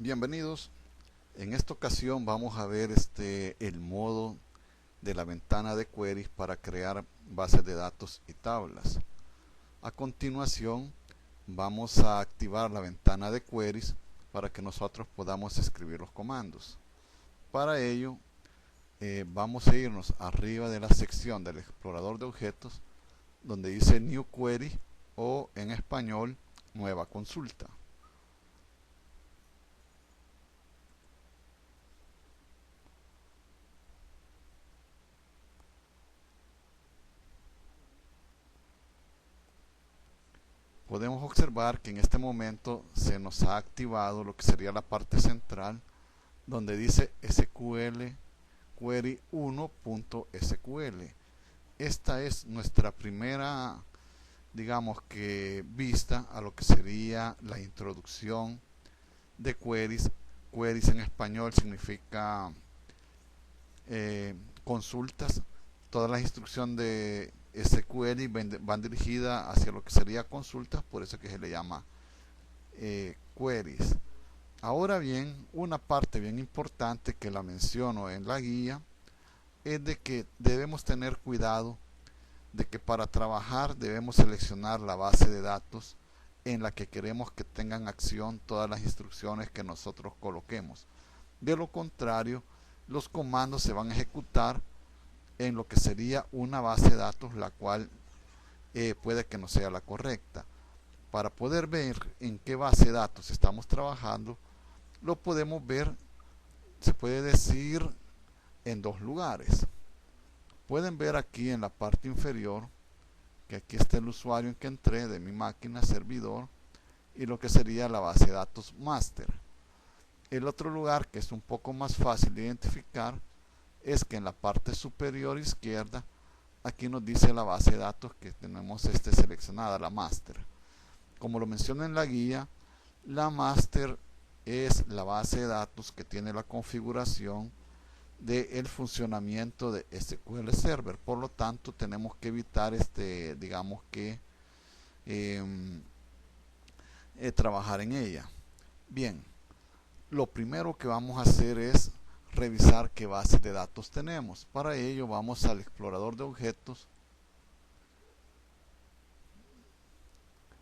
Bienvenidos. En esta ocasión vamos a ver el modo de la ventana de queries para crear bases de datos y tablas. A continuación vamos a activar la ventana de queries para que nosotros podamos escribir los comandos. Para ello vamos a irnos arriba de la sección del explorador de objetos donde dice New Query o en español Nueva Consulta. Podemos observar que en este momento se nos ha activado lo que sería la parte central donde dice SQL Query 1.sql. Esta es nuestra primera, digamos que, vista a lo que sería la introducción de queries. Queries en español significa consultas. Todas las instrucciones de SQL van dirigidas hacia lo que sería consultas, por eso que se le llama queries. Ahora bien, una parte bien importante que la menciono en la guía es de que debemos tener cuidado de que para trabajar debemos seleccionar la base de datos en la que queremos que tengan acción todas las instrucciones que nosotros coloquemos. De lo contrario, los comandos se van a ejecutar en lo que sería una base de datos, la cual puede que no sea la correcta. Para poder ver en qué base de datos estamos trabajando, lo podemos ver, se puede decir, en dos lugares. Pueden ver aquí en la parte inferior que aquí está el usuario en que entré de mi máquina servidor y lo que sería la base de datos master. El otro lugar que es un poco más fácil de identificar es que en la parte superior izquierda aquí nos dice la base de datos que tenemos seleccionada, la master. Como lo menciona en la guía, la master es la base de datos que tiene la configuración del funcionamiento de SQL Server. Por lo tanto, tenemos que evitar digamos que trabajar en ella. Bien, lo primero que vamos a hacer es revisar qué bases de datos tenemos. Para ello vamos al explorador de objetos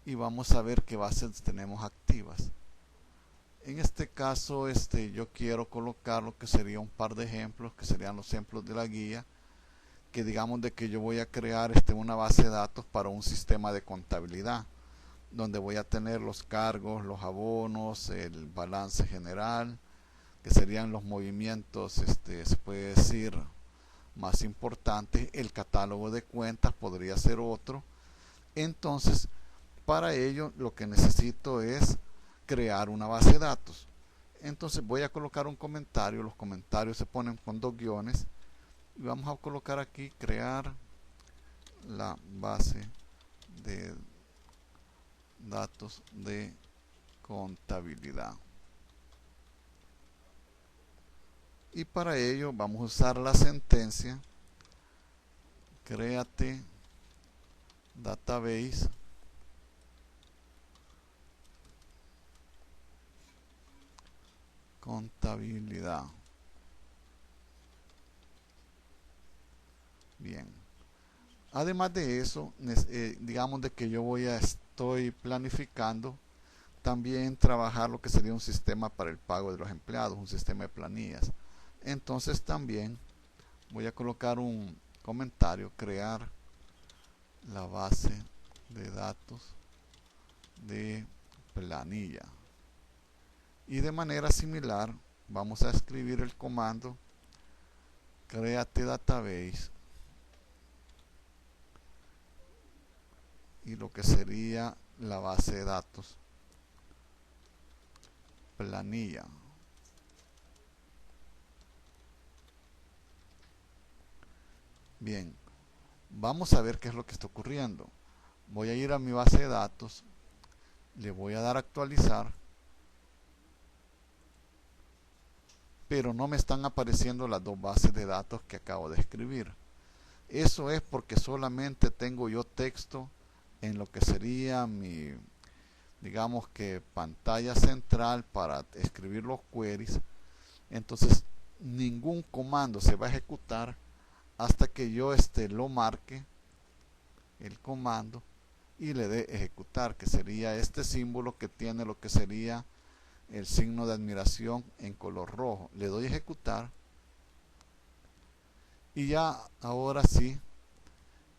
y vamos a ver qué bases tenemos activas. En este caso yo quiero colocar lo que sería un par de ejemplos, que serían los ejemplos de la guía, que digamos de que yo voy a crear una base de datos para un sistema de contabilidad, donde voy a tener los cargos, los abonos, el balance general, que serían los movimientos, se puede decir, más importantes. El catálogo de cuentas podría ser otro. Entonces, para ello lo que necesito es crear una base de datos. Entonces voy a colocar un comentario. Los comentarios se ponen con dos guiones y vamos a colocar aquí crear la base de datos de contabilidad. Y para ello vamos a usar la sentencia create database contabilidad. Bien, además de eso, digamos de que yo estoy planificando también trabajar lo que sería un sistema para el pago de los empleados, un sistema de planillas. Entonces también voy a colocar un comentario, crear la base de datos de planilla. Y de manera similar vamos a escribir el comando create database y lo que sería la base de datos planilla. Bien, vamos a ver qué es lo que está ocurriendo. Voy a ir a mi base de datos, le voy a dar a actualizar, pero no me están apareciendo las dos bases de datos que acabo de escribir. Eso es porque solamente tengo yo texto en lo que sería mi digamos que pantalla central para escribir los queries. Entonces ningún comando se va a ejecutar hasta que yo lo marque el comando y le dé ejecutar, que sería este símbolo que tiene lo que sería el signo de admiración en color rojo. Le doy ejecutar y ya ahora sí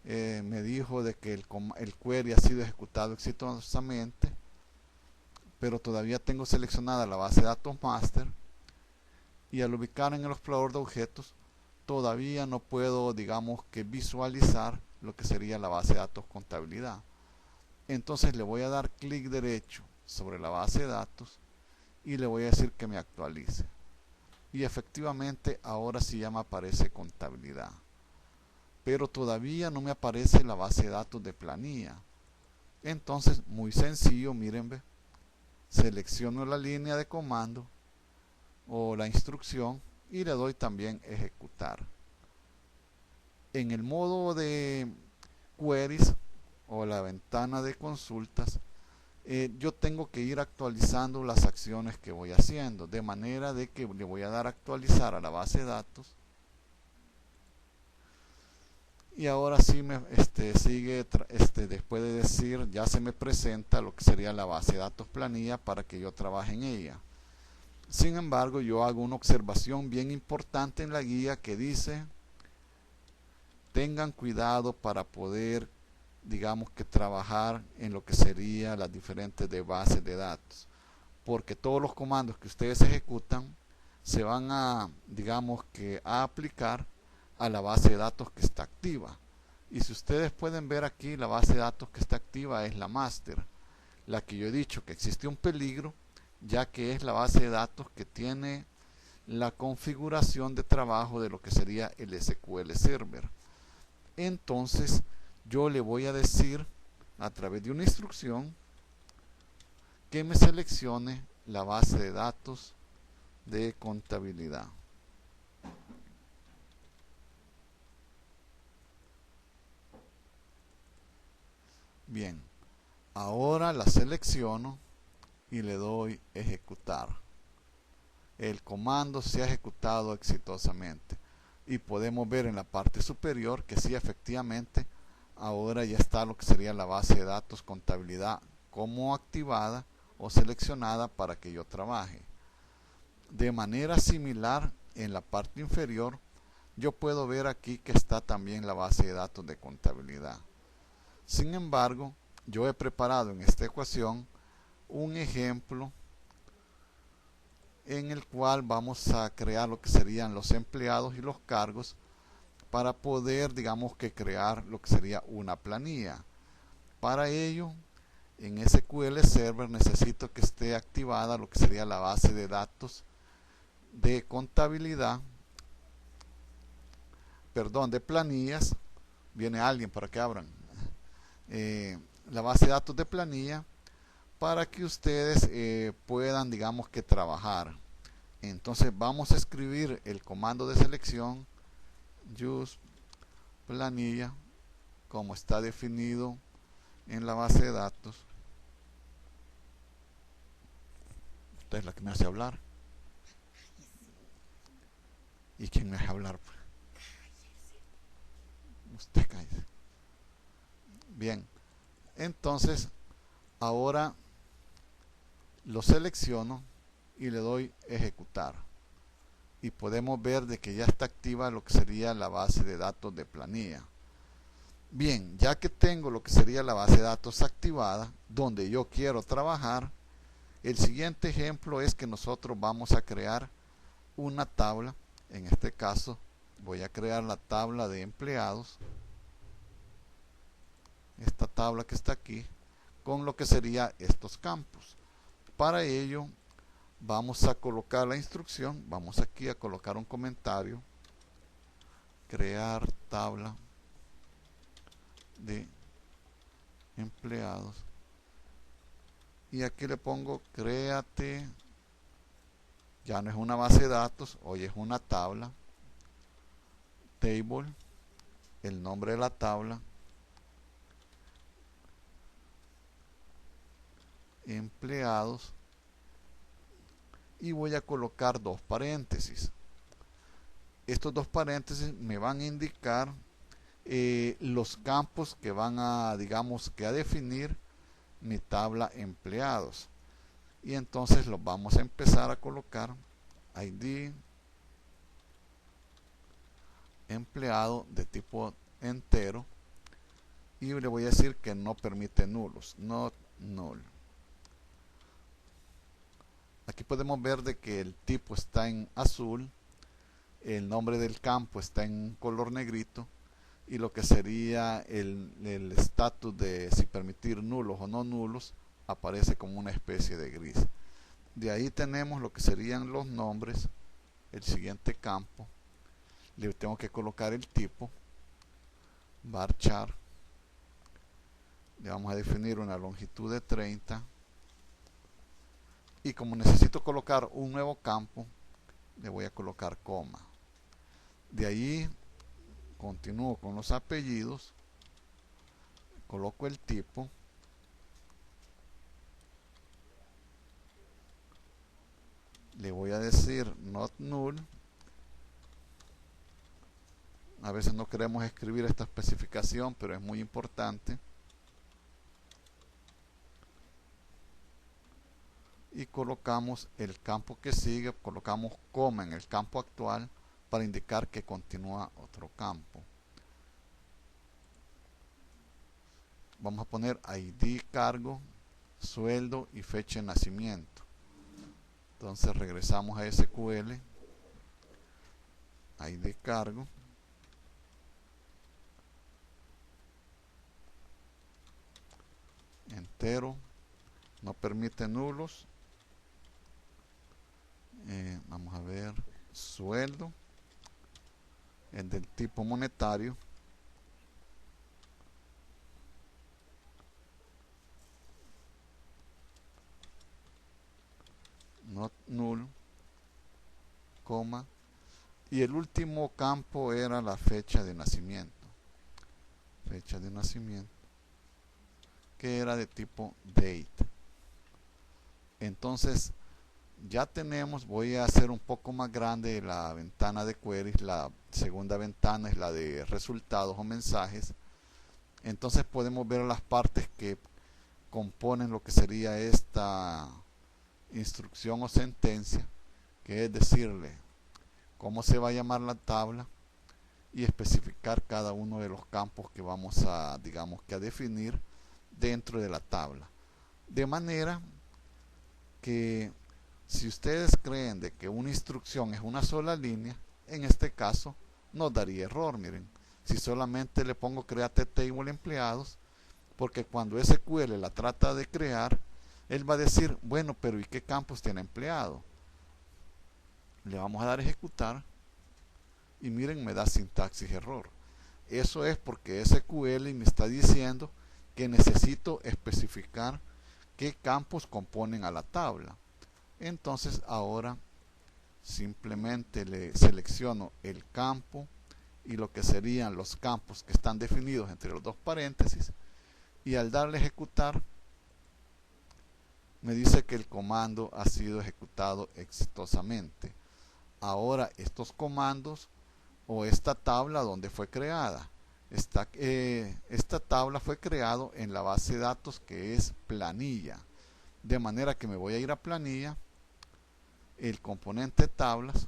me dijo de que el query ha sido ejecutado exitosamente, pero todavía tengo seleccionada la base de datos master, y al ubicar en el explorador de objetos todavía no puedo, digamos que visualizar lo que sería la base de datos contabilidad. Entonces le voy a dar clic derecho sobre la base de datos y le voy a decir que me actualice, y efectivamente ahora sí ya me aparece contabilidad, pero todavía no me aparece la base de datos de planilla. Entonces, muy sencillo, miren, ve, selecciono la línea de comando o la instrucción y le doy también ejecutar. En el modo de queries o la ventana de consultas, yo tengo que ir actualizando las acciones que voy haciendo, de manera de que le voy a dar a actualizar a la base de datos. Y ahora sí me sigue después de decir ya se me presenta lo que sería la base de datos planilla para que yo trabaje en ella. Sin embargo, yo hago una observación bien importante en la guía que dice: tengan cuidado para poder, digamos que trabajar en lo que sería las diferentes bases de datos, porque todos los comandos que ustedes ejecutan se van a, digamos que a aplicar a la base de datos que está activa. Y si ustedes pueden ver aquí, la base de datos que está activa es la master, la que yo he dicho que existe un peligro, ya que es la base de datos que tiene la configuración de trabajo de lo que sería el SQL Server. Entonces yo le voy a decir a través de una instrucción que me seleccione la base de datos de contabilidad. Bien, ahora la selecciono y le doy ejecutar. El comando se ha ejecutado exitosamente y podemos ver en la parte superior que sí, efectivamente ahora ya está lo que sería la base de datos contabilidad como activada o seleccionada para que yo trabaje. De manera similar, en la parte inferior yo puedo ver aquí que está también la base de datos de contabilidad. Sin embargo, yo he preparado en esta ecuación un ejemplo en el cual vamos a crear lo que serían los empleados y los cargos para poder, digamos que crear lo que sería una planilla. Para ello, en SQL Server necesito que esté activada lo que sería la base de datos de contabilidad, perdón, de planillas. Viene alguien para que abran la base de datos de planilla, para que ustedes puedan, digamos que trabajar. Entonces vamos a escribir el comando de selección use planilla como está definido en la base de datos. Esta es la que me hace hablar. ¿Y quién me hace hablar? Usted cállese. Bien, entonces ahora lo selecciono y le doy ejecutar, y podemos ver de que ya está activa lo que sería la base de datos de planilla. Bien, ya que tengo lo que sería la base de datos activada donde yo quiero trabajar, el siguiente ejemplo es que nosotros vamos a crear una tabla. En este caso voy a crear la tabla de empleados, esta tabla que está aquí, con lo que sería estos campos. Para ello vamos a colocar la instrucción, vamos aquí a colocar un comentario, crear tabla de empleados, y aquí le pongo créate, ya no es una base de datos, hoy es una tabla, table, el nombre de la tabla, empleados y voy a colocar dos paréntesis. Estos dos paréntesis me van a indicar los campos que van a, digamos, que a definir mi tabla empleados. Y entonces los vamos a empezar a colocar. ID empleado de tipo entero, y le voy a decir que no permite nulos, not null. Aquí podemos ver de que el tipo está en azul, el nombre del campo está en color negrito, y lo que sería el estatus de si permitir nulos o no nulos aparece como una especie de gris. De ahí tenemos lo que serían los nombres. El siguiente campo, le tengo que colocar el tipo varchar, le vamos a definir una longitud de 30, y como necesito colocar un nuevo campo, le voy a colocar coma. De ahí continúo con los apellidos, coloco el tipo, le voy a decir not null. A veces no queremos escribir esta especificación, pero es muy importante. Y colocamos el campo que sigue, colocamos coma en el campo actual para indicar que continúa otro campo. Vamos a poner ID cargo, sueldo y fecha de nacimiento. Entonces regresamos a SQL, ID cargo, entero, no permite nulos. Vamos a ver, sueldo, el del tipo monetario, not null, coma, y el último campo era la fecha de nacimiento, que era de tipo date. Entonces ya tenemos, voy a hacer un poco más grande la ventana de queries. La segunda ventana es la de resultados o mensajes. Entonces podemos ver las partes que componen lo que sería esta instrucción o sentencia, que es decirle cómo se va a llamar la tabla y especificar cada uno de los campos que vamos a, digamos, que a definir dentro de la tabla. De manera que si ustedes creen de que una instrucción es una sola línea, en este caso nos daría error. Miren, si solamente le pongo create table empleados, porque cuando SQL la trata de crear, él va a decir, bueno, pero ¿y qué campos tiene empleado? Le vamos a dar a ejecutar y miren, me da sintaxis error. Eso es porque SQL me está diciendo que necesito especificar qué campos componen a la tabla. Entonces ahora simplemente le selecciono el campo y lo que serían los campos que están definidos entre los dos paréntesis, y al darle a ejecutar me dice que el comando ha sido ejecutado exitosamente. Ahora estos comandos o esta tabla, ¿dónde fue creada? Esta tabla fue creada en la base de datos que es planilla, de manera que me voy a ir a planilla, el componente tablas,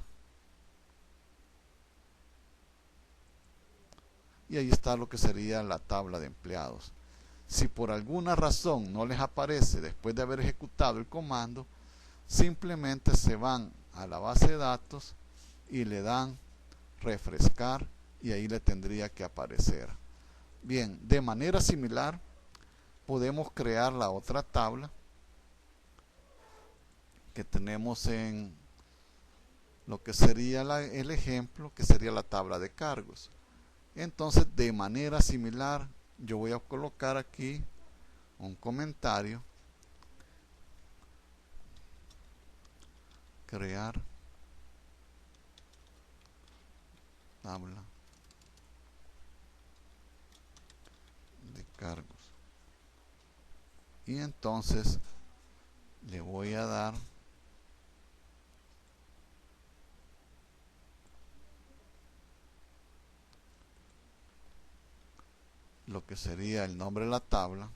y ahí está lo que sería la tabla de empleados. Si por alguna razón no les aparece después de haber ejecutado el comando, simplemente se van a la base de datos y le dan refrescar y ahí le tendría que aparecer. Bien, de manera similar podemos crear la otra tabla que tenemos en lo que sería el ejemplo, que sería la tabla de cargos. Entonces, de manera similar, yo voy a colocar aquí un comentario, crear tabla de cargos, y entonces que sería el nombre de la tabla.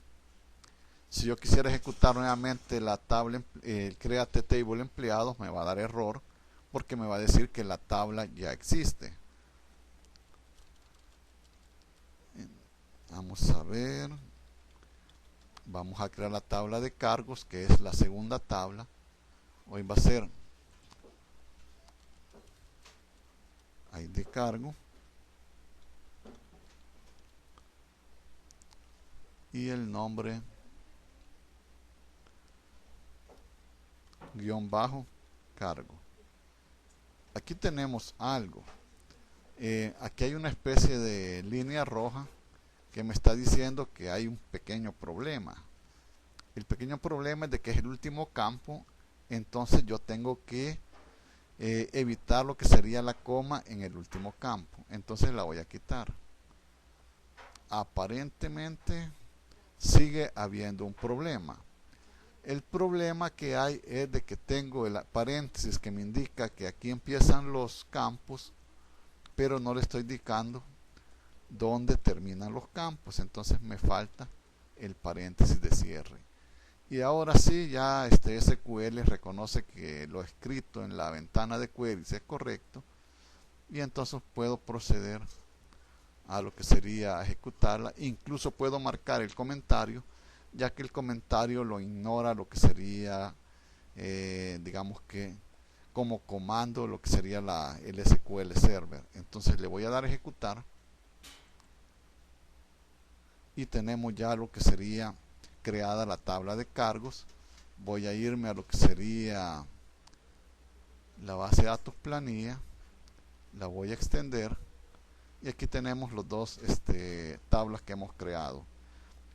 Si yo quisiera ejecutar nuevamente la tabla, el create table empleados, me va a dar error porque me va a decir que la tabla ya existe. Vamos a ver, vamos a crear la tabla de cargos, que es la segunda tabla. Hoy va a ser ahí de cargo y el nombre guión bajo cargo. Aquí tenemos algo. Aquí hay una especie de línea roja que me está diciendo que hay un pequeño problema. El pequeño problema es de que es el último campo, entonces yo tengo que evitar lo que sería la coma en el último campo. Entonces la voy a quitar. Aparentemente sigue habiendo un problema. El problema que hay es de que tengo el paréntesis que me indica que aquí empiezan los campos, pero no le estoy indicando dónde terminan los campos. Entonces me falta el paréntesis de cierre. Y ahora sí, ya SQL reconoce que lo escrito en la ventana de queries es correcto, y entonces puedo proceder a lo que sería ejecutarla. Incluso puedo marcar el comentario, ya que el comentario lo ignora lo que sería, digamos que como comando, lo que sería el SQL Server. Entonces le voy a dar a ejecutar y tenemos ya lo que sería creada la tabla de cargos. Voy a irme a lo que sería la base de datos planilla, la voy a extender y aquí tenemos los dos tablas que hemos creado.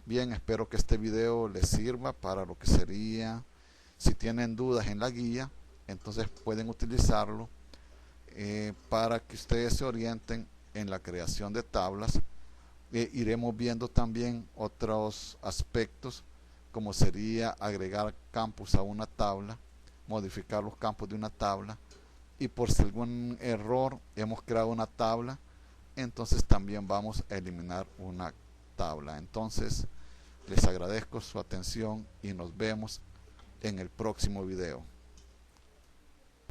Bien, espero que este video les sirva para lo que sería, si tienen dudas en la guía, entonces pueden utilizarlo para que ustedes se orienten en la creación de tablas. Iremos viendo también otros aspectos, como sería agregar campos a una tabla, modificar los campos de una tabla, y por si algún error hemos creado una tabla, entonces también vamos a eliminar una tabla. Entonces les agradezco su atención y nos vemos en el próximo video.